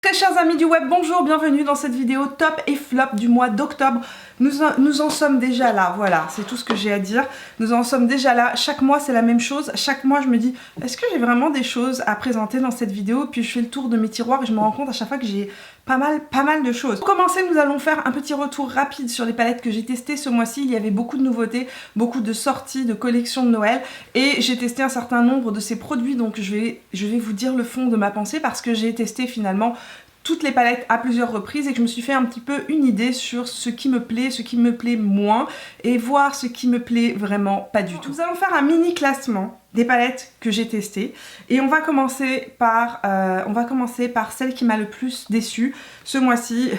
Très chers amis du web, bonjour, bienvenue dans cette vidéo top et flop du mois d'octobre. Nous en sommes déjà là, voilà, c'est tout ce que j'ai à dire. Nous en sommes déjà là, chaque mois c'est la même chose. Chaque mois je me dis, est-ce que j'ai vraiment des choses à présenter dans cette vidéo? Puis je fais le tour de mes tiroirs et je me rends compte à chaque fois que j'ai pas mal de choses. Pour commencer, nous allons faire un petit retour rapide sur les palettes que j'ai testées ce mois-ci. Il y avait beaucoup de nouveautés, beaucoup de sorties, de collections de Noël. Et j'ai testé un certain nombre de ces produits, donc je vais vous dire le fond de ma pensée parce que j'ai testé finalement toutes les palettes à plusieurs reprises et que je me suis fait un petit peu une idée sur ce qui me plaît moins et voir ce qui me plaît vraiment pas du tout. Nous allons faire un mini classement des palettes que j'ai testées et on va commencer par celle qui m'a le plus déçue. Ce mois-ci,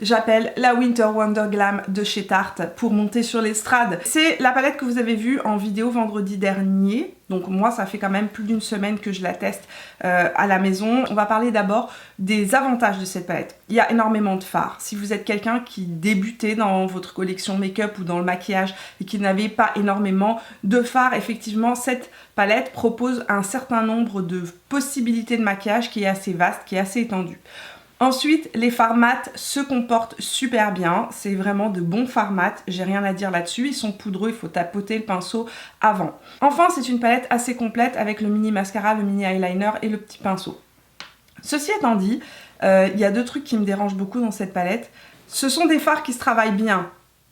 j'appelle la Winter Wonder Glam de chez Tarte pour monter sur l'estrade. C'est la palette que vous avez vue en vidéo vendredi dernier. Donc moi, ça fait quand même plus d'une semaine que je la teste à la maison. On va parler d'abord des avantages de cette palette. Il y a énormément de fards. Si vous êtes quelqu'un qui débutait dans votre collection make-up ou dans le maquillage et qui n'avait pas énormément de fards, effectivement, cette palette propose un certain nombre de possibilités de maquillage qui est assez vaste, qui est assez étendu. Ensuite, les fards mat se comportent super bien, c'est vraiment de bons fards mat, j'ai rien à dire là-dessus, ils sont poudreux, il faut tapoter le pinceau avant. Enfin, c'est une palette assez complète avec le mini mascara, le mini eyeliner et le petit pinceau. Ceci étant dit, il y a deux trucs qui me dérangent beaucoup dans cette palette. Ce sont des fards qui se travaillent bien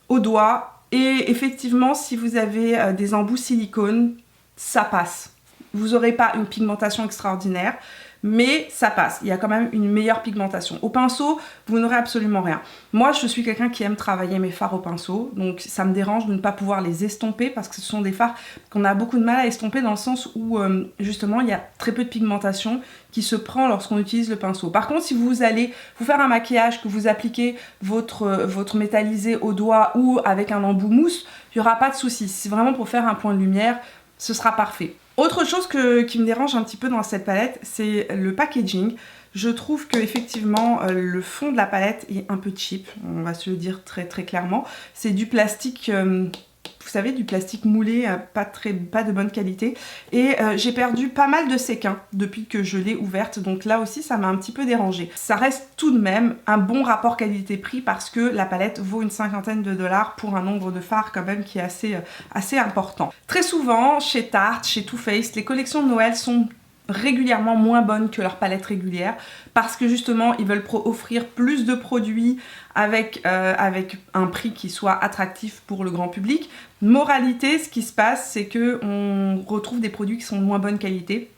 au doigt et effectivement, si vous avez des embouts silicone, ça passe. Vous n'aurez pas une pigmentation extraordinaire, mais ça passe, il y a quand même une meilleure pigmentation. Au pinceau, vous n'aurez absolument rien. Moi, je suis quelqu'un qui aime travailler mes fards au pinceau, donc ça me dérange de ne pas pouvoir les estomper parce que ce sont des fards qu'on a beaucoup de mal à estomper dans le sens où justement il y a très peu de pigmentation qui se prend lorsqu'on utilise le pinceau. Par contre, si vous allez vous faire un maquillage, que vous appliquez votre métallisé au doigt ou avec un embout mousse, il n'y aura pas de souci. C'est vraiment pour faire un point de lumière, ce sera parfait. Autre chose qui me dérange un petit peu dans cette palette, c'est le packaging. Je trouve que effectivement le fond de la palette est un peu cheap, on va se le dire très clairement. C'est du plastique, vous savez, du plastique moulé, pas de bonne qualité. Et j'ai perdu pas mal de séquins depuis que je l'ai ouverte, donc là aussi ça m'a un petit peu dérangée. Ça reste tout de même un bon rapport qualité-prix parce que la palette vaut une cinquantaine de dollars pour un nombre de fards quand même qui est assez important. Très souvent, chez Tarte, chez Too Faced, les collections de Noël sont régulièrement moins bonnes que leur palette régulière parce que justement ils veulent offrir plus de produits avec un prix qui soit attractif pour le grand public. Moralité, ce qui se passe, c'est que on retrouve des produits qui sont de moins bonne qualité.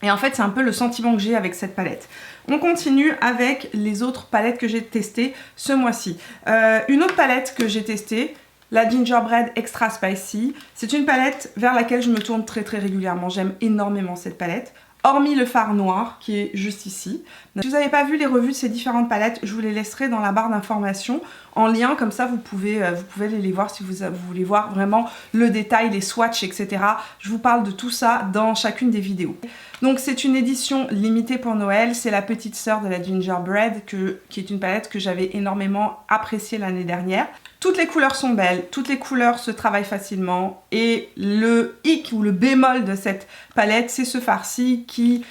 Et en fait, c'est un peu le sentiment que j'ai avec cette palette. On continue avec les autres palettes que j'ai testées ce mois-ci. Une autre palette que j'ai testée, la Gingerbread Extra Spicy. C'est une palette vers laquelle je me tourne très régulièrement. J'aime énormément cette palette. Hormis le fard noir qui est juste ici. Si vous n'avez pas vu les revues de ces différentes palettes, je vous les laisserai dans la barre d'informations en lien, comme ça vous pouvez aller les voir si vous voulez voir vraiment le détail, les swatchs, etc. Je vous parle de tout ça dans chacune des vidéos. Donc c'est une édition limitée pour Noël, c'est la petite sœur de la Gingerbread qui est une palette que j'avais énormément appréciée l'année dernière. Toutes les couleurs sont belles, toutes les couleurs se travaillent facilement et le hic ou le bémol de cette palette, c'est ce farci qui,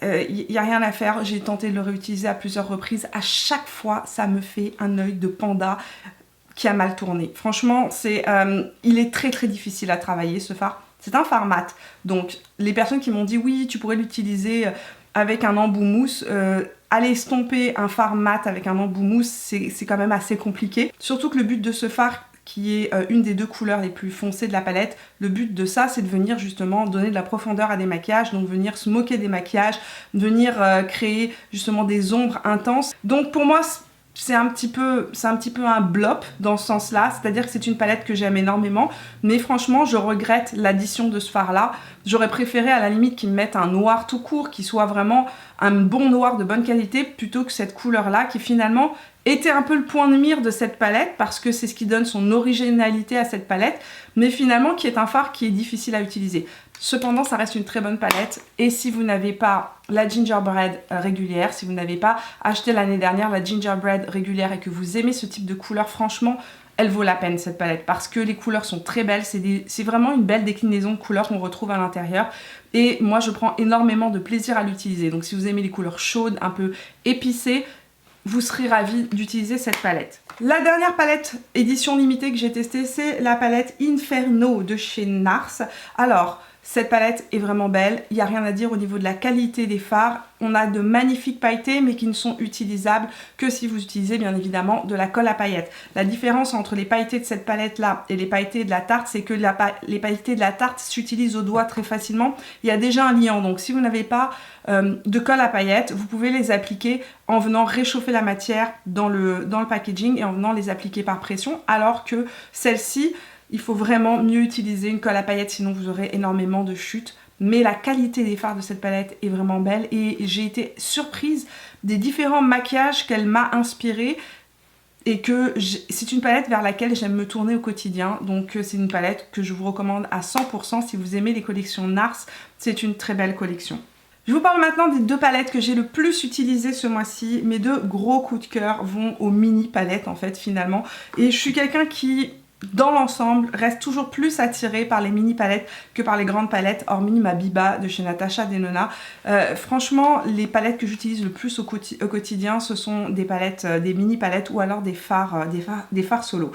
il n'y a rien à faire, j'ai tenté de le réutiliser à plusieurs reprises, à chaque fois ça me fait un œil de panda qui a mal tourné. Franchement, il est très difficile à travailler ce fard. C'est un fard mat, donc les personnes qui m'ont dit oui, tu pourrais l'utiliser avec un embout mousse, aller estomper un fard mat avec un embout mousse, c'est quand même assez compliqué. Surtout que le but de ce fard, qui est une des deux couleurs les plus foncées de la palette, le but de ça, c'est de venir justement donner de la profondeur à des maquillages, donc venir se moquer des maquillages, venir créer justement des ombres intenses. Donc pour moi, c'est un petit peu un blop dans ce sens-là, c'est-à-dire que c'est une palette que j'aime énormément, mais franchement, je regrette l'addition de ce fard-là. J'aurais préféré à la limite qu'ils me mettent un noir tout court, qui soit vraiment un bon noir de bonne qualité, plutôt que cette couleur-là, qui finalement était un peu le point de mire de cette palette, parce que c'est ce qui donne son originalité à cette palette, mais finalement qui est un fard qui est difficile à utiliser. Cependant, ça reste une très bonne palette, et si vous n'avez pas la Gingerbread régulière, si vous n'avez pas acheté l'année dernière la Gingerbread régulière et que vous aimez ce type de couleur, franchement, elle vaut la peine cette palette parce que les couleurs sont très belles, c'est vraiment une belle déclinaison de couleurs qu'on retrouve à l'intérieur et moi je prends énormément de plaisir à l'utiliser. Donc si vous aimez les couleurs chaudes, un peu épicées, vous serez ravis d'utiliser cette palette. La dernière palette édition limitée que j'ai testée, c'est la palette Inferno de chez NARS. Alors, cette palette est vraiment belle, il n'y a rien à dire au niveau de la qualité des fards. On a de magnifiques pailletés mais qui ne sont utilisables que si vous utilisez bien évidemment de la colle à paillettes. La différence entre les pailletés de cette palette là et les pailletés de la Tarte, c'est que les pailletés de la Tarte s'utilisent au doigt très facilement. Il y a déjà un liant, donc si vous n'avez pas de colle à paillettes, vous pouvez les appliquer en venant réchauffer la matière dans le packaging et en venant les appliquer par pression, alors que celle-ci, il faut vraiment mieux utiliser une colle à paillettes, sinon vous aurez énormément de chutes. Mais la qualité des fards de cette palette est vraiment belle et j'ai été surprise des différents maquillages qu'elle m'a inspiré et que c'est une palette vers laquelle j'aime me tourner au quotidien. Donc c'est une palette que je vous recommande à 100% si vous aimez les collections NARS. C'est une très belle collection. Je vous parle maintenant des deux palettes que j'ai le plus utilisées ce mois-ci. Mes deux gros coups de cœur vont aux mini palettes en fait finalement. Et je suis quelqu'un qui, dans l'ensemble, reste toujours plus attirée par les mini palettes que par les grandes palettes, hormis ma Biba de chez Natasha Denona. Franchement, les palettes que j'utilise le plus au quotidien, ce sont des palettes, des mini palettes ou alors des fards solo.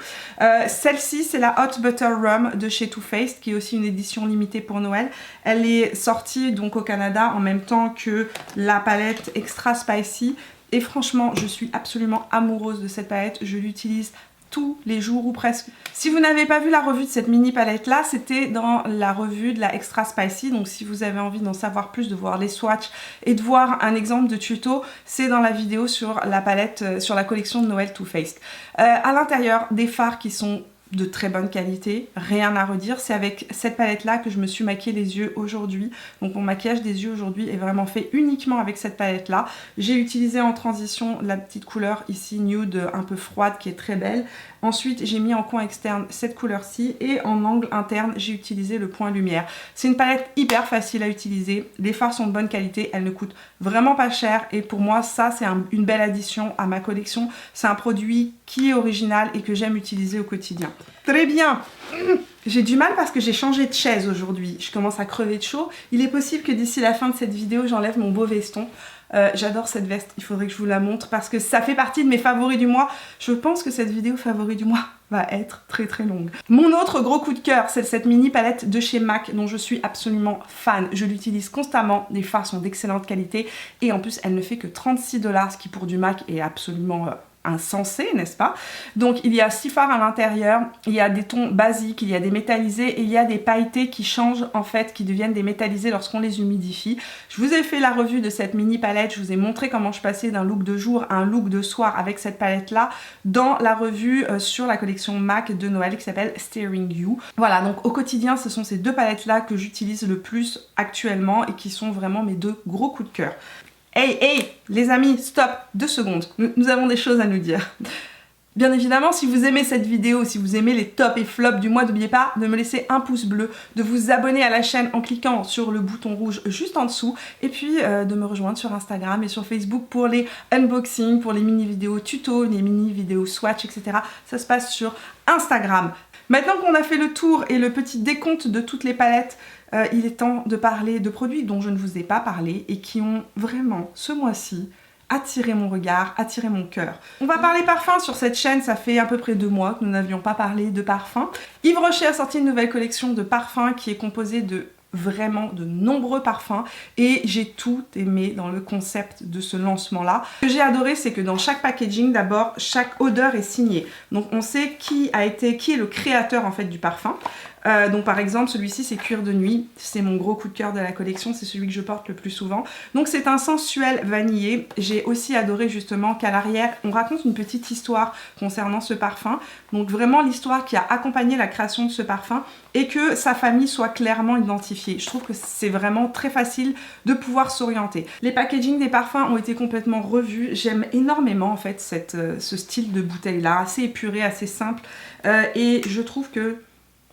Celle-ci, c'est la Hot Butter Rum de chez Too Faced, qui est aussi une édition limitée pour Noël. Elle est sortie donc au Canada en même temps que la palette Extra Spicy. Et franchement, je suis absolument amoureuse de cette palette. Je l'utilise tous les jours ou presque. Si vous n'avez pas vu la revue de cette mini palette là, c'était dans la revue de la Extra Spicy, donc si vous avez envie d'en savoir plus, de voir les swatchs et de voir un exemple de tuto, c'est dans la vidéo sur la palette, sur la collection de Noël Too Faced. À l'intérieur, des fards qui sont de très bonne qualité, rien à redire. C'est avec cette palette là que je me suis maquillée les yeux aujourd'hui. Donc mon maquillage des yeux aujourd'hui est vraiment fait uniquement avec cette palette là. J'ai utilisé en transition la petite couleur ici nude un peu froide qui est très belle. Ensuite j'ai mis en coin externe cette couleur-ci et en angle interne j'ai utilisé le point lumière. C'est une palette hyper facile à utiliser, les fards sont de bonne qualité, elles ne coûtent vraiment pas cher et pour moi ça c'est une belle addition à ma collection. C'est un produit qui est original et que j'aime utiliser au quotidien. Très bien. J'ai du mal parce que j'ai changé de chaise aujourd'hui. Je commence à crever de chaud. Il est possible que d'ici la fin de cette vidéo, j'enlève mon beau veston. J'adore cette veste, il faudrait que je vous la montre parce que ça fait partie de mes favoris du mois. Je pense que cette vidéo favoris du mois va être très très longue. Mon autre gros coup de cœur, c'est cette mini palette de chez MAC dont je suis absolument fan. Je l'utilise constamment, les fards sont d'excellente qualité et en plus elle ne fait que 36 $, ce qui pour du MAC est absolument insensé, n'est-ce pas? Donc il y a 6 fards à l'intérieur, il y a des tons basiques, il y a des métallisés et il y a des pailletés qui changent en fait, qui deviennent des métallisés lorsqu'on les humidifie. Je vous ai fait la revue de cette mini palette, je vous ai montré comment je passais d'un look de jour à un look de soir avec cette palette là dans la revue sur la collection MAC de Noël qui s'appelle Steering You. Voilà, donc au quotidien ce sont ces deux palettes là que j'utilise le plus actuellement et qui sont vraiment mes deux gros coups de cœur. Hey, les amis, stop, 2 secondes, nous avons des choses à nous dire. Bien évidemment, si vous aimez cette vidéo, si vous aimez les tops et flops du mois, n'oubliez pas de me laisser un pouce bleu, de vous abonner à la chaîne en cliquant sur le bouton rouge juste en dessous, et puis de me rejoindre sur Instagram et sur Facebook pour les unboxings, pour les mini-vidéos tuto, les mini-vidéos swatch, etc. Ça se passe sur Instagram. Maintenant qu'on a fait le tour et le petit décompte de toutes les palettes, il est temps de parler de produits dont je ne vous ai pas parlé et qui ont vraiment, ce mois-ci, attiré mon regard, attiré mon cœur. On va parler parfum sur cette chaîne, ça fait à peu près 2 mois que nous n'avions pas parlé de parfum. Yves Rocher a sorti une nouvelle collection de parfums qui est composée de vraiment de nombreux parfums et j'ai tout aimé dans le concept de ce lancement là. Ce que j'ai adoré, c'est que dans chaque packaging, d'abord chaque odeur est signée, donc on sait qui est le créateur en fait du parfum. Donc par exemple celui-ci c'est Cuir de nuit, c'est mon gros coup de cœur de la collection, c'est celui que je porte le plus souvent. Donc c'est un sensuel vanillé. J'ai aussi adoré justement qu'à l'arrière on raconte une petite histoire concernant ce parfum, donc vraiment l'histoire qui a accompagné la création de ce parfum et que sa famille soit clairement identifiée. Je trouve que c'est vraiment très facile de pouvoir s'orienter. Les packaging des parfums ont été complètement revus, j'aime énormément en fait ce style de bouteille là, assez épuré, assez simple et je trouve que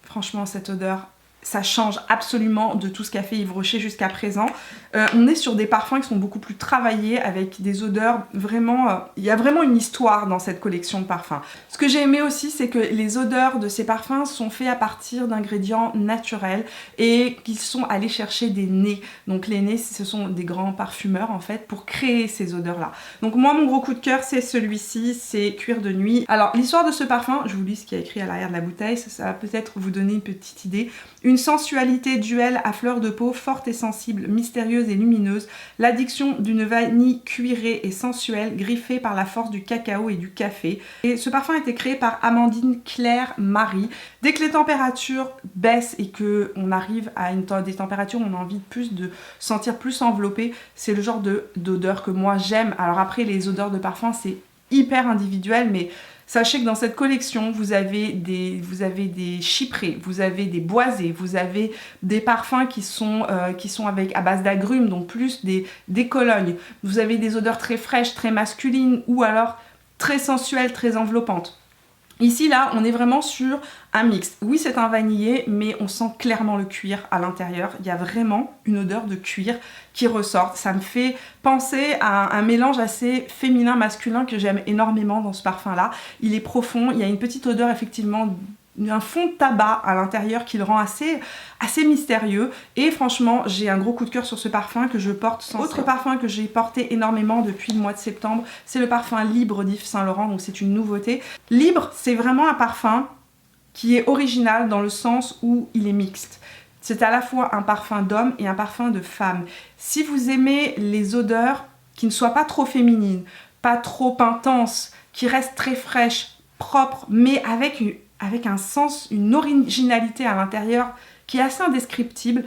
franchement, cette odeur ça change absolument de tout ce qu'a fait Yves Rocher jusqu'à présent. On est sur des parfums qui sont beaucoup plus travaillés, avec des odeurs vraiment... il y a vraiment une histoire dans cette collection de parfums. Ce que j'ai aimé aussi, c'est que les odeurs de ces parfums sont faits à partir d'ingrédients naturels et qu'ils sont allés chercher des nez. Donc les nez, ce sont des grands parfumeurs en fait pour créer ces odeurs-là. Donc moi, mon gros coup de cœur, c'est celui-ci, c'est Cuir de nuit. Alors l'histoire de ce parfum, je vous lis ce qu'il y a écrit à l'arrière de la bouteille, ça va peut-être vous donner une petite idée. Une sensualité duelle à fleur de peau, forte et sensible, mystérieuse et lumineuse. L'addiction d'une vanille cuirée et sensuelle, griffée par la force du cacao et du café. Et ce parfum a été créé par Amandine Claire Marie. Dès que les températures baissent et qu'on arrive à des températures où on a envie de sentir plus enveloppé, c'est le genre d'odeur que moi j'aime. Alors après, les odeurs de parfum, c'est hyper individuel, mais... Sachez que dans cette collection, vous avez des chyprés, vous avez des boisés, vous avez des parfums qui sont à base d'agrumes, donc plus des colognes. Vous avez des odeurs très fraîches, très masculines ou alors très sensuelles, très enveloppantes. Ici, là, on est vraiment sur un mix. Oui, c'est un vanillé, mais on sent clairement le cuir à l'intérieur. Il y a vraiment une odeur de cuir qui ressort. Ça me fait penser à un mélange assez féminin-masculin que j'aime énormément dans ce parfum-là. Il est profond, il y a une petite odeur effectivement... un fond de tabac à l'intérieur qui le rend assez mystérieux, et franchement j'ai un gros coup de cœur sur ce parfum que je porte sans cesse. Autre parfum que j'ai porté énormément depuis le mois de septembre, c'est le parfum Libre d'Yves Saint Laurent, donc c'est une nouveauté. Libre, c'est vraiment un parfum qui est original dans le sens où il est mixte. C'est à la fois un parfum d'homme et un parfum de femme. Si vous aimez les odeurs qui ne soient pas trop féminines, pas trop intenses, qui restent très fraîches, propres, mais avec un sens, une originalité à l'intérieur qui est assez indescriptible.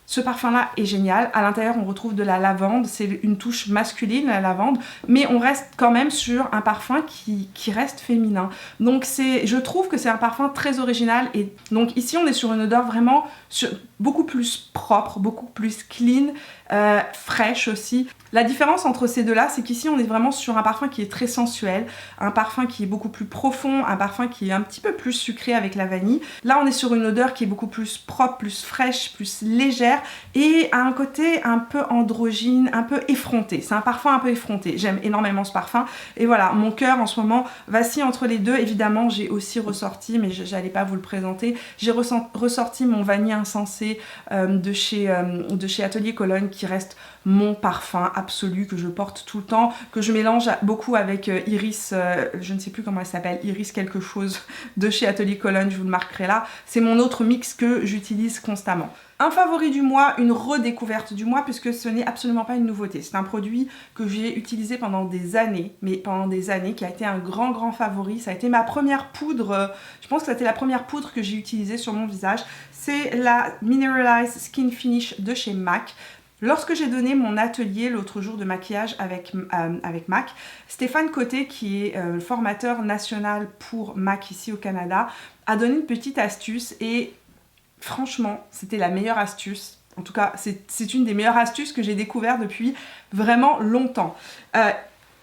Ce parfum-là est génial. À l'intérieur, on retrouve de la lavande. C'est une touche masculine, la lavande. Mais on reste quand même sur un parfum qui reste féminin. Donc je trouve que c'est un parfum très original. Et donc ici, on est sur une odeur vraiment beaucoup plus propre, beaucoup plus clean, fraîche aussi. La différence entre ces deux-là, c'est qu'ici, on est vraiment sur un parfum qui est très sensuel, un parfum qui est beaucoup plus profond, un parfum qui est un petit peu plus sucré avec la vanille. Là, on est sur une odeur qui est beaucoup plus propre, plus fraîche, plus légère et a un côté un peu androgyne, un peu effronté. C'est un parfum un peu effronté. J'aime énormément ce parfum. Et voilà, mon cœur en ce moment vacille entre les deux. Évidemment, j'ai aussi ressorti, mais j'allais pas vous le présenter, j'ai ressorti mon vanille insensé de chez Atelier Cologne, qui reste mon parfum absolu que je porte tout le temps, que je mélange beaucoup avec Iris, je ne sais plus comment elle s'appelle, Iris quelque chose de chez Atelier Cologne, je vous le marquerai là. C'est mon autre mix que j'utilise constamment. Un favori du mois, une redécouverte du mois, puisque ce n'est absolument pas une nouveauté. C'est un produit que j'ai utilisé pendant des années, qui a été un grand favori. Ça a été ma première poudre, je pense que c'était la première poudre que j'ai utilisée sur mon visage. C'est la Mineralized Skin Finish de chez MAC. Lorsque j'ai donné mon atelier l'autre jour de maquillage avec MAC, Stéphane Côté, qui est le formateur national pour MAC ici au Canada, a donné une petite astuce et franchement, c'était la meilleure astuce. En tout cas, c'est une des meilleures astuces que j'ai découvert depuis vraiment longtemps.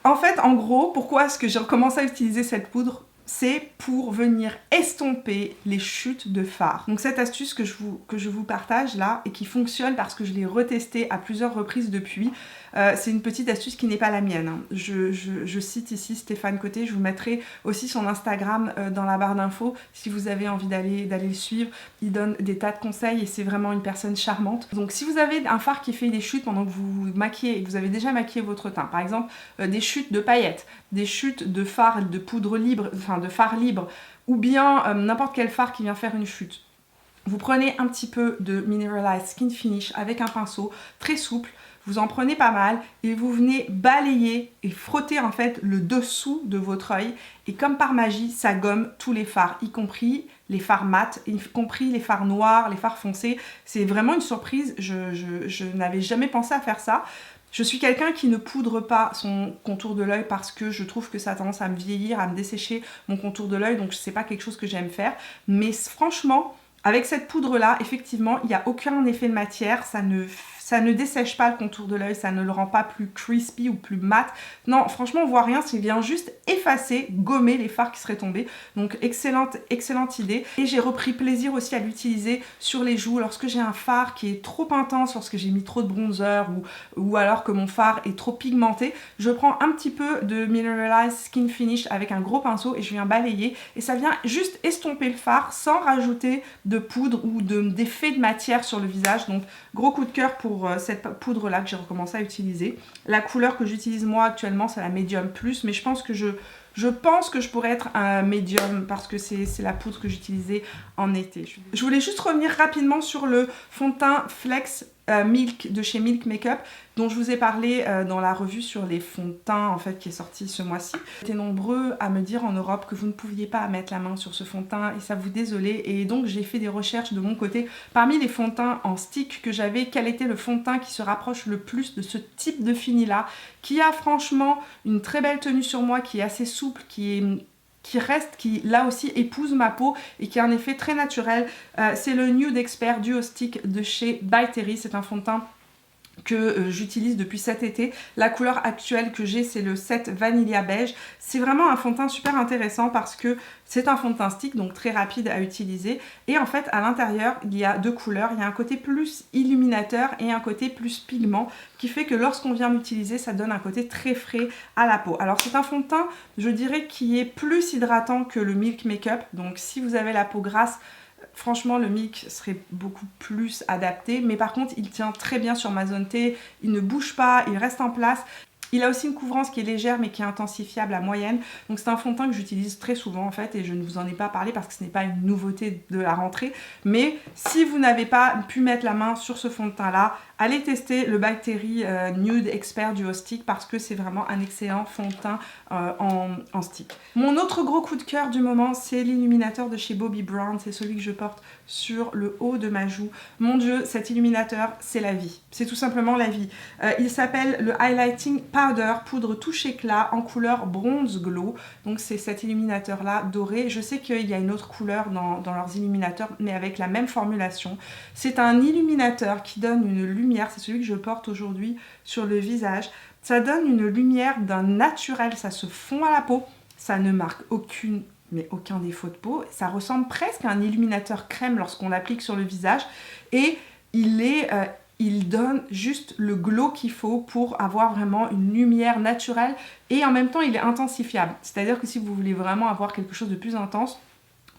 En fait, en gros, pourquoi est-ce que j'ai recommencé à utiliser cette poudre ? C'est pour venir estomper les chutes de fard. Donc cette astuce que je vous partage là et qui fonctionne parce que je l'ai retestée à plusieurs reprises depuis, c'est une petite astuce qui n'est pas la mienne. Hein. Je cite ici Stéphane Côté, je vous mettrai aussi son Instagram dans la barre d'infos si vous avez envie d'aller le suivre. Il donne des tas de conseils et c'est vraiment une personne charmante. Donc si vous avez un fard qui fait des chutes pendant que vous maquillez et que vous avez déjà maquillé votre teint, par exemple des chutes de paillettes, des chutes de fard, de poudre libre, enfin de fard libre, ou bien n'importe quel fard qui vient faire une chute. Vous prenez un petit peu de Mineralized Skin Finish avec un pinceau très souple, vous en prenez pas mal et vous venez balayer et frotter en fait le dessous de votre œil et comme par magie, ça gomme tous les fards, y compris les fards mat, y compris les fards noirs, les fards foncés. C'est vraiment une surprise, je n'avais jamais pensé à faire ça. Je suis quelqu'un qui ne poudre pas son contour de l'œil parce que je trouve que ça a tendance à me vieillir, à me dessécher mon contour de l'œil, donc c'est pas quelque chose que j'aime faire. Mais franchement, avec cette poudre-là, effectivement, il n'y a aucun effet de matière, ça ça ne dessèche pas le contour de l'œil, ça ne le rend pas plus crispy ou plus mat. Non, franchement, on voit rien, ça vient juste effacer, gommer les fards qui seraient tombés. Donc excellente idée. Et j'ai repris plaisir aussi à l'utiliser sur les joues lorsque j'ai un fard qui est trop intense, lorsque j'ai mis trop de bronzer ou alors que mon fard est trop pigmenté. Je prends un petit peu de Mineralized Skin Finish avec un gros pinceau et je viens balayer. Et ça vient juste estomper le fard sans rajouter de poudre ou d'effet de matière sur le visage. Donc gros coup de cœur pour cette poudre là que j'ai recommencé à utiliser. La couleur que j'utilise moi actuellement c'est la Medium Plus, mais je pense que je pourrais être un médium parce que c'est la poudre que j'utilisais en été. Je voulais juste revenir rapidement sur le fond de teint Flex Milk de chez Milk Makeup dont je vous ai parlé dans la revue sur les fonds de teint en fait qui est sortie ce mois-ci. Vous étiez nombreux à me dire en Europe que vous ne pouviez pas mettre la main sur ce fond de teint et ça vous désolait, et donc j'ai fait des recherches de mon côté parmi les fonds de teint en stick que j'avais, quel était le fond de teint qui se rapproche le plus de ce type de fini là, qui a franchement une très belle tenue sur moi, qui est assez souple, qui là aussi épouse ma peau et qui a un effet très naturel. C'est le Nude Expert Duo Stick de chez By Terry. C'est un fond de teint que j'utilise depuis cet été. La couleur actuelle que j'ai c'est le 7 Vanilla Beige. C'est vraiment un fond de teint super intéressant parce que c'est un fond de teint stick donc très rapide à utiliser et en fait à l'intérieur il y a deux couleurs, il y a un côté plus illuminateur et un côté plus pigment qui fait que lorsqu'on vient l'utiliser ça donne un côté très frais à la peau. Alors c'est un fond de teint je dirais qui est plus hydratant que le Milk Makeup, donc si vous avez la peau grasse franchement le Milk serait beaucoup plus adapté, mais par contre il tient très bien sur ma zone T, il ne bouge pas, il reste en place. Il a aussi une couvrance qui est légère mais qui est intensifiable à moyenne. Donc c'est un fond de teint que j'utilise très souvent en fait et je ne vous en ai pas parlé parce que ce n'est pas une nouveauté de la rentrée. Mais si vous n'avez pas pu mettre la main sur ce fond de teint là, allez tester le By Terry Nude Expert Duo Stick parce que c'est vraiment un excellent fond de teint en stick. Mon autre gros coup de cœur du moment c'est l'illuminateur de chez Bobbi Brown. C'est celui que je porte sur le haut de ma joue. Mon dieu, cet illuminateur c'est la vie. C'est tout simplement la vie. Il s'appelle le Highlighting Powder, poudre touche éclat en couleur bronze glow. Donc c'est cet illuminateur là doré. Je sais qu'il y a une autre couleur dans leurs illuminateurs mais avec la même formulation. C'est un illuminateur qui donne une lumière, c'est celui que je porte aujourd'hui sur le visage. Ça donne une lumière d'un naturel, ça se fond à la peau, ça ne marque aucun défaut de peau. Ça ressemble presque à un illuminateur crème lorsqu'on l'applique sur le visage et il donne juste le glow qu'il faut pour avoir vraiment une lumière naturelle et en même temps il est intensifiable. C'est-à-dire que si vous voulez vraiment avoir quelque chose de plus intense,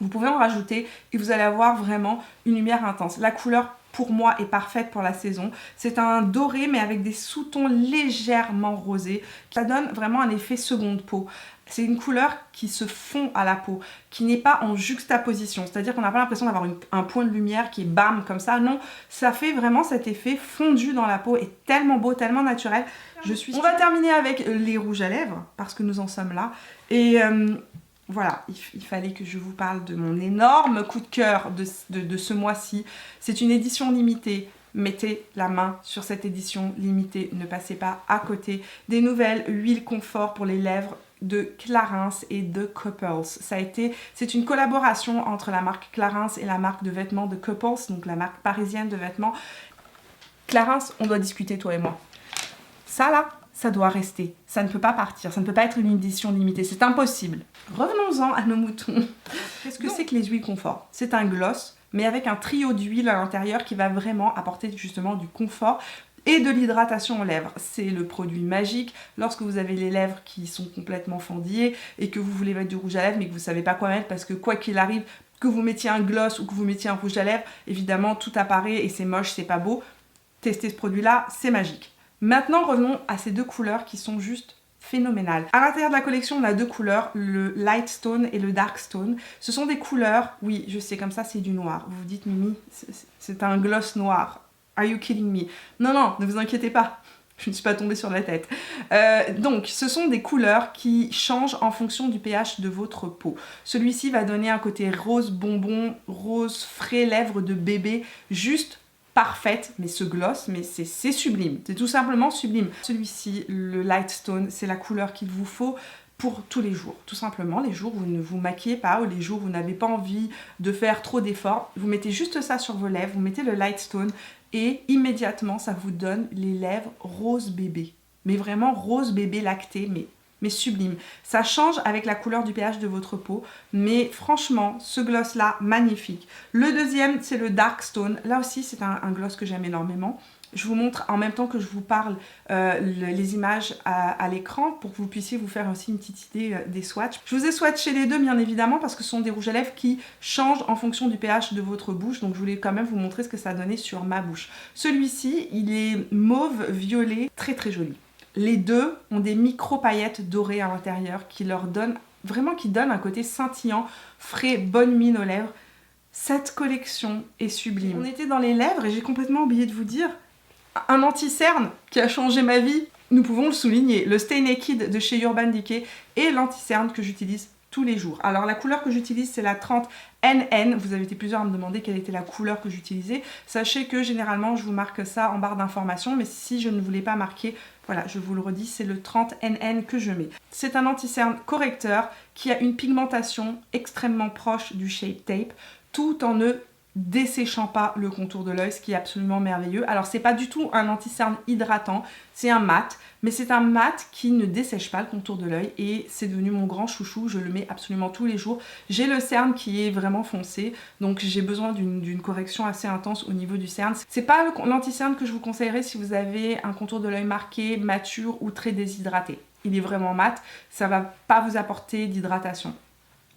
vous pouvez en rajouter et vous allez avoir vraiment une lumière intense. La couleur pour moi est parfaite pour la saison. C'est un doré mais avec des sous-tons légèrement rosés. Ça donne vraiment un effet seconde peau. C'est une couleur qui se fond à la peau, qui n'est pas en juxtaposition. C'est-à-dire qu'on n'a pas l'impression d'avoir un point de lumière qui est bam comme ça. Non, ça fait vraiment cet effet fondu dans la peau et tellement beau, tellement naturel. On va terminer avec les rouges à lèvres parce que nous en sommes là. Et voilà, il fallait que je vous parle de mon énorme coup de cœur de ce mois-ci. C'est une édition limitée. Mettez la main sur cette édition limitée, ne passez pas à côté des nouvelles huiles confort pour les lèvres de Clarins et de Couples. C'est une collaboration entre la marque Clarins et la marque de vêtements de Couples, donc la marque parisienne de vêtements. Clarins, on doit discuter toi et moi. Ça là, ça doit rester, ça ne peut pas partir, ça ne peut pas être une édition limitée, c'est impossible. Revenons-en à nos moutons. Qu'est-ce que c'est que les huiles confort? C'est un gloss, mais avec un trio d'huiles à l'intérieur qui va vraiment apporter justement du confort et de l'hydratation aux lèvres. C'est le produit magique lorsque vous avez les lèvres qui sont complètement fendillées et que vous voulez mettre du rouge à lèvres mais que vous ne savez pas quoi mettre parce que quoi qu'il arrive, que vous mettiez un gloss ou que vous mettiez un rouge à lèvres, évidemment tout apparaît et c'est moche, c'est pas beau. Testez ce produit-là, c'est magique. Maintenant, revenons à ces deux couleurs qui sont juste phénoménales. À l'intérieur de la collection, on a deux couleurs, le Light Stone et le Dark Stone. Ce sont des couleurs, oui, je sais, comme ça, c'est du noir. Vous vous dites, Mimi, c'est un gloss noir. Are you kidding me? Non, non, ne vous inquiétez pas. Je ne suis pas tombée sur la tête. Donc, ce sont des couleurs qui changent en fonction du pH de votre peau. Celui-ci va donner un côté rose bonbon, rose frais, lèvres de bébé, juste parfaite, mais ce gloss, mais c'est sublime. C'est tout simplement sublime. Celui-ci, le Light Stone, c'est la couleur qu'il vous faut pour tous les jours. Tout simplement, les jours où vous ne vous maquillez pas ou les jours où vous n'avez pas envie de faire trop d'efforts, vous mettez juste ça sur vos lèvres, vous mettez le Light Stone et immédiatement ça vous donne les lèvres rose bébé. Mais vraiment rose bébé lacté, mais sublime. Ça change avec la couleur du pH de votre peau, mais franchement, ce gloss-là, magnifique. Le deuxième, c'est le Dark Stone. Là aussi, c'est un gloss que j'aime énormément. Je vous montre en même temps que je vous parle les images à l'écran pour que vous puissiez vous faire aussi une petite idée des swatchs. Je vous ai swatché les deux bien évidemment parce que ce sont des rouges à lèvres qui changent en fonction du pH de votre bouche. Donc je voulais quand même vous montrer ce que ça donnait sur ma bouche. Celui-ci, il est mauve violet, très très joli. Les deux ont des micro paillettes dorées à l'intérieur qui leur donnent vraiment un côté scintillant, frais, bonne mine aux lèvres. Cette collection est sublime. On était dans les lèvres et j'ai complètement oublié de vous dire un anti-cerne qui a changé ma vie, nous pouvons le souligner, le Stay Naked de chez Urban Decay et l'anti-cerne que j'utilise tous les jours. Alors la couleur que j'utilise c'est la 30 NN, vous avez été plusieurs à me demander quelle était la couleur que j'utilisais. Sachez que généralement je vous marque ça en barre d'informations, mais si je ne voulais pas marquer, voilà, je vous le redis, c'est le 30 NN que je mets. C'est un anti-cerne correcteur qui a une pigmentation extrêmement proche du Shape Tape, tout en ne desséchant pas le contour de l'œil, ce qui est absolument merveilleux. Alors c'est pas du tout un anti-cerne hydratant, c'est un mat, mais c'est un mat qui ne dessèche pas le contour de l'œil et c'est devenu mon grand chouchou, je le mets absolument tous les jours. J'ai le cerne qui est vraiment foncé, donc j'ai besoin d'une correction assez intense au niveau du cerne. C'est pas l'anti-cerne que je vous conseillerais si vous avez un contour de l'œil marqué, mature ou très déshydraté. Il est vraiment mat, ça va pas vous apporter d'hydratation.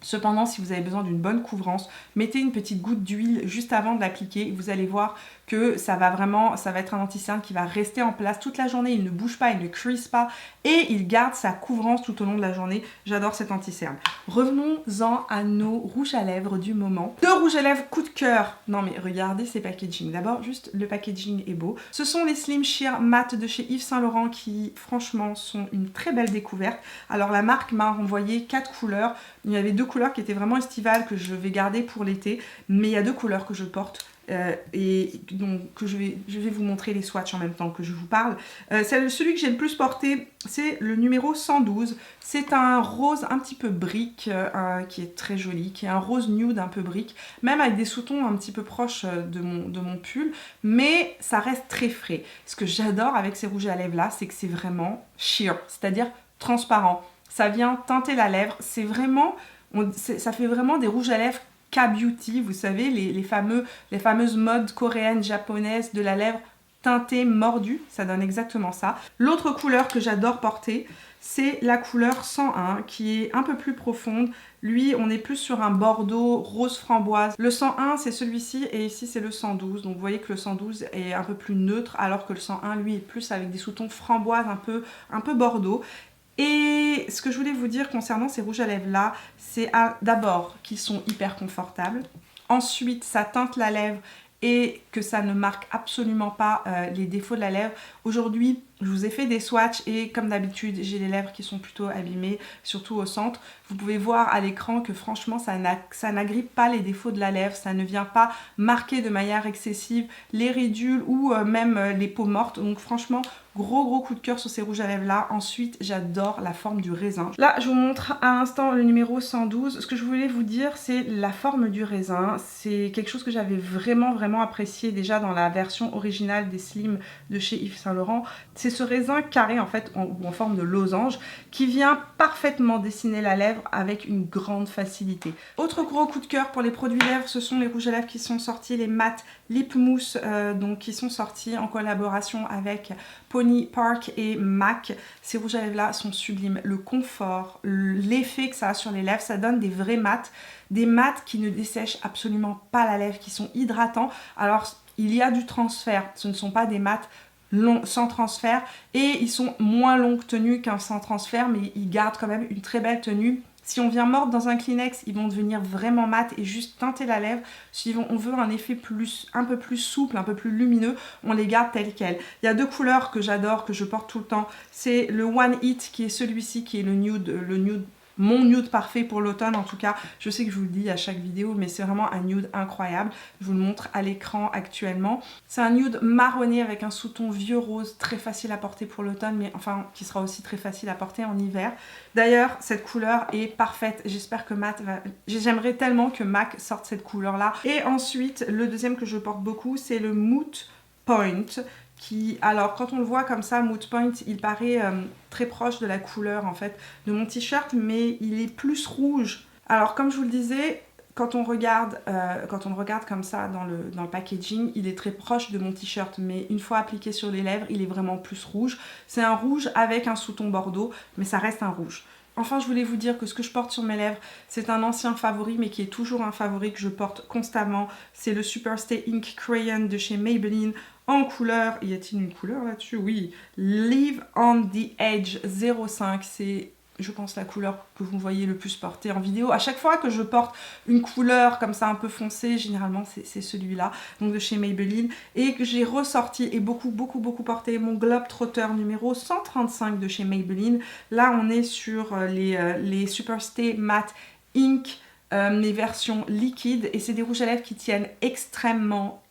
Cependant, si vous avez besoin d'une bonne couvrance, mettez une petite goutte d'huile juste avant de l'appliquer. Vous allez voir que ça va être un anti-cerne qui va rester en place toute la journée. Il ne bouge pas, il ne crease pas et il garde sa couvrance tout au long de la journée. J'adore cet anti-cerne. Revenons-en à nos rouges à lèvres du moment. Deux rouges à lèvres coup de cœur. Non mais regardez ces packaging. D'abord, juste le packaging est beau. Ce sont les Slim Sheer Matte de chez Yves Saint Laurent qui, franchement, sont une très belle découverte. Alors la marque m'a envoyé 4 couleurs. Il y avait 2 couleurs qui étaient vraiment estivales que je vais garder pour l'été, mais il y a 2 couleurs que je porte et donc que je vais vous montrer les swatchs en même temps que je vous parle. Celui que j'ai le plus porté, c'est le numéro 112. C'est un rose un petit peu brique qui est très joli, qui est un rose nude un peu brique, même avec des sous-tons un petit peu proches de mon pull, mais ça reste très frais. Ce que j'adore avec ces rouges à lèvres là, c'est que c'est vraiment sheer, c'est-à-dire transparent. Ça vient teinter la lèvre, c'est vraiment, ça fait vraiment des rouges à lèvres K-beauty, vous savez, les fameuses modes coréennes, japonaises de la lèvre teintée, mordue, ça donne exactement ça. L'autre couleur que j'adore porter, c'est la couleur 101 qui est un peu plus profonde. Lui, on est plus sur un bordeaux rose framboise. Le 101, c'est celui-ci et ici, c'est le 112. Donc, vous voyez que le 112 est un peu plus neutre alors que le 101, lui, est plus avec des sous-tons framboise un peu bordeaux. Et ce que je voulais vous dire concernant ces rouges à lèvres là, c'est d'abord qu'ils sont hyper confortables. Ensuite, ça teinte la lèvre et que ça ne marque absolument pas les défauts de la lèvre. Aujourd'hui, je vous ai fait des swatchs et comme d'habitude, j'ai les lèvres qui sont plutôt abîmées, surtout au centre. Vous pouvez voir à l'écran que franchement, ça n'agrippe pas les défauts de la lèvre, ça ne vient pas marquer de manière excessive les ridules ou même les peaux mortes. Donc franchement, gros coup de cœur sur ces rouges à lèvres là. Ensuite, j'adore la forme du raisin. Là, je vous montre à l'instant le numéro 112. Ce que je voulais vous dire, c'est la forme du raisin. C'est quelque chose que j'avais vraiment apprécié déjà dans la version originale des Slim de chez Yves Saint Laurent. C'est ce raisin carré en fait, en forme de losange, qui vient parfaitement dessiner la lèvre avec une grande facilité. Autre gros coup de cœur pour les produits lèvres, ce sont les rouges à lèvres qui sont sortis, les Matte Lip Mousse, donc qui sont sortis en collaboration avec Pony Park et MAC. Ces rouges à lèvres là sont sublimes. Le confort, l'effet que ça a sur les lèvres, ça donne des vrais mats, des mats qui ne dessèchent absolument pas la lèvre, qui sont hydratants. Alors il y a du transfert, ce ne sont pas des mats sans transfert et ils sont moins longue tenue qu'un sans transfert, mais ils gardent quand même une très belle tenue. Si on vient mordre dans un Kleenex, ils vont devenir vraiment mat et juste teinter la lèvre. Si on veut un effet un peu plus souple, un peu plus lumineux, on les garde telles quelles. Il y a 2 couleurs que j'adore, que je porte tout le temps. C'est le One Hit qui est celui-ci, qui est le nude, mon nude parfait pour l'automne en tout cas. Je sais que je vous le dis à chaque vidéo, mais c'est vraiment un nude incroyable. Je vous le montre à l'écran actuellement. C'est un nude marronné avec un sous-ton vieux rose, très facile à porter pour l'automne, mais enfin qui sera aussi très facile à porter en hiver. D'ailleurs, cette couleur est parfaite. J'espère que MAC va... J'aimerais tellement que MAC sorte cette couleur-là. Et ensuite, le deuxième que je porte beaucoup, c'est le Mood Point. Qui, alors quand on le voit comme ça, Mood Point, il paraît très proche de la couleur en fait de mon t-shirt, mais il est plus rouge. Alors comme je vous le disais, quand on le regarde comme ça dans le packaging, il est très proche de mon t-shirt, mais une fois appliqué sur les lèvres, il est vraiment plus rouge. C'est un rouge avec un sous-ton bordeaux, mais ça reste un rouge. Enfin, je voulais vous dire que ce que je porte sur mes lèvres, c'est un ancien favori, mais qui est toujours un favori que je porte constamment. C'est le Superstay Ink Crayon de chez Maybelline en couleur. Y a-t-il une couleur là-dessus? Oui. Live on the Edge 05. C'est, je pense, la couleur que vous voyez le plus porter en vidéo. À chaque fois que je porte une couleur comme ça un peu foncée, généralement c'est celui-là, donc de chez Maybelline, et que j'ai ressorti et beaucoup porté mon Globetrotter numéro 135 de chez Maybelline. Là on est sur les Superstay Matte Ink, les versions liquides, et c'est des rouges à lèvres qui tiennent extrêmement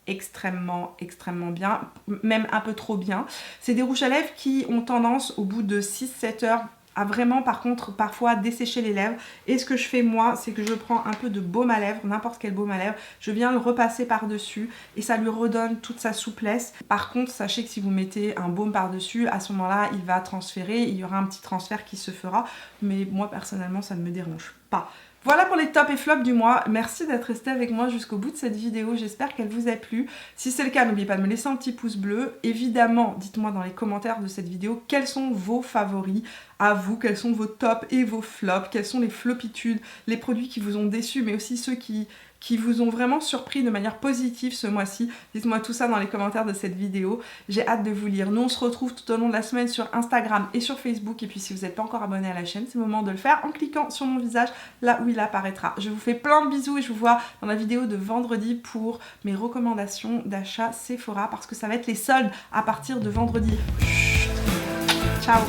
bien, même un peu trop bien. C'est des rouges à lèvres qui ont tendance au bout de 6-7 heures à vraiment par contre parfois dessécher les lèvres, et ce que je fais moi, c'est que je prends un peu de baume à lèvres, n'importe quel baume à lèvres, je viens le repasser par dessus et ça lui redonne toute sa souplesse. Par contre sachez que si vous mettez un baume par dessus, à ce moment là il va transférer, il y aura un petit transfert qui se fera, mais moi personnellement ça ne me dérange pas. Voilà pour les tops et flops du mois. Merci d'être resté avec moi jusqu'au bout de cette vidéo. J'espère qu'elle vous a plu. Si c'est le cas, n'oubliez pas de me laisser un petit pouce bleu. Évidemment, dites-moi dans les commentaires de cette vidéo quels sont vos favoris à vous, quels sont vos tops et vos flops, quelles sont les flopitudes, les produits qui vous ont déçus, mais aussi ceux qui vous ont vraiment surpris de manière positive ce mois-ci. Dites-moi tout ça dans les commentaires de cette vidéo. J'ai hâte de vous lire. Nous, on se retrouve tout au long de la semaine sur Instagram et sur Facebook. Et puis, si vous n'êtes pas encore abonné à la chaîne, c'est le moment de le faire en cliquant sur mon visage, là où il apparaîtra. Je vous fais plein de bisous et je vous vois dans la vidéo de vendredi pour mes recommandations d'achat Sephora, parce que ça va être les soldes à partir de vendredi. Ciao!